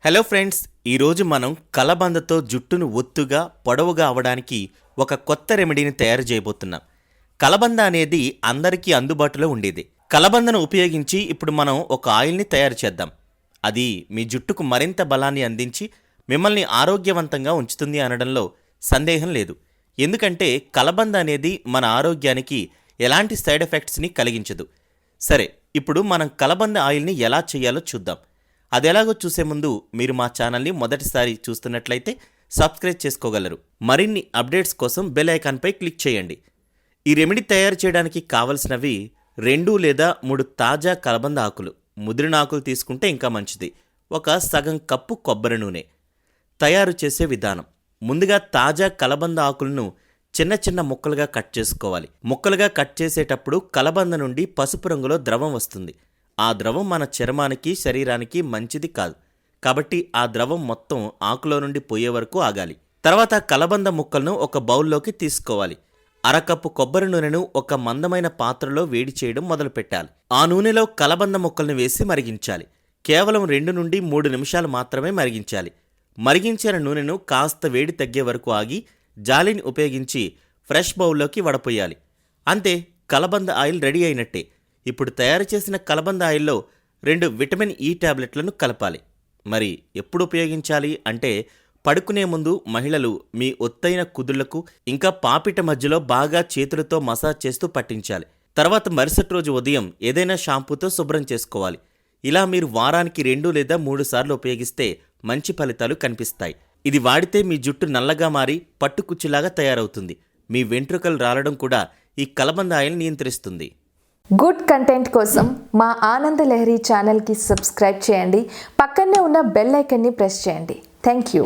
Hello friends, ఈరోజు మనం కలబందతో జుట్టును ఒత్తుగా పొడవుగా అవడానికి ఒక కొత్త రెమెడీని తయారు చేయబోతున్నాం. కలబంద అనేది అందరికీ అందుబాటులో ఉండేది. కలబందను ఉపయోగించి ఇప్పుడు మనం ఒక ఆయిల్ని తయారు చేద్దాం. అది మీ జుట్టుకు మరింత బలాన్ని అందించి మిమ్మల్ని ఆరోగ్యవంతంగా ఉంచుతుంది అనడంలో సందేహం లేదు. ఎందుకంటే కలబంద అనేది మన ఆరోగ్యానికి ఎలాంటి సైడ్ ఎఫెక్ట్స్ని కలిగించదు. సరే, ఇప్పుడు మనం కలబంద ఆయిల్ని ఎలా చేయాలో చూద్దాం. అది ఎలాగో చూసే ముందు మీరు మా ఛానల్ని మొదటిసారి చూస్తున్నట్లయితే సబ్స్క్రైబ్ చేసుకోగలరు. మరిన్ని అప్డేట్స్ కోసం బెల్ ఐకాన్పై క్లిక్ చేయండి. ఈ రెమెడీ తయారు చేయడానికి కావలసినవి 2 లేదా 3 తాజా కలబంద ఆకులు. ముదిరిన ఆకులు తీసుకుంటే ఇంకా మంచిది. ఒక సగం కప్పు కొబ్బరి నూనె. తయారు చేసే విధానం: ముందుగా తాజా కలబంద ఆకులను చిన్న చిన్న ముక్కలుగా కట్ చేసుకోవాలి. ముక్కలుగా కట్ చేసేటప్పుడు కలబంద నుండి పసుపు రంగులో ద్రవం వస్తుంది. ఆ ద్రవం మన చర్మానికి, శరీరానికి మంచిది కాదు. కాబట్టి ఆ ద్రవం మొత్తం ఆకులో నుండి పోయే వరకు ఆగాలి. తర్వాత కలబంద ముక్కలను ఒక బౌల్లోకి తీసుకోవాలి. అరకప్పు కొబ్బరి నూనెను ఒక మందమైన పాత్రలో వేడి చేయడం మొదలుపెట్టాలి. ఆ నూనెలో కలబంద ముక్కలను వేసి మరిగించాలి. కేవలం 2 నుండి 3 నిమిషాలు మాత్రమే మరిగించాలి. మరిగించిన నూనెను కాస్త వేడి తగ్గే వరకు ఆగి జాలిని ఉపయోగించి ఫ్రెష్ బౌల్లోకి వడపోయాలి. అంతే, కలబంద ఆయిల్ రెడీ అయినట్టే. ఇప్పుడు తయారు చేసిన కలబంద ఆయిల్లో 2 విటమిన్ ఈ టాబ్లెట్లను కలపాలి. మరి ఎప్పుడు ఉపయోగించాలి అంటే, పడుకునే ముందు మహిళలు మీ ఒత్తైన కుదుళ్లకు ఇంకా పాపిట మధ్యలో బాగా చేతులతో మసాజ్ చేస్తూ పట్టించాలి. తర్వాత మరుసటి రోజు ఉదయం ఏదైనా షాంపూతో శుభ్రం చేసుకోవాలి. ఇలా మీరు వారానికి 2 లేదా 3 సార్లు ఉపయోగిస్తే మంచి ఫలితాలు కనిపిస్తాయి. ఇది వాడితే మీ జుట్టు నల్లగా మారి పట్టుకుచ్చులాగా తయారవుతుంది. మీ వెంట్రుకలు రాలడం కూడా ఈ కలబంద ఆయిల్ నియంత్రిస్తుంది. గుడ్ కంటెంట్ కోసం మా ఆనంద లహరి ఛానల్కి సబ్స్క్రైబ్ చేయండి. పక్కనే ఉన్న బెల్ ఐకన్ని ప్రెస్ చేయండి. Thank you.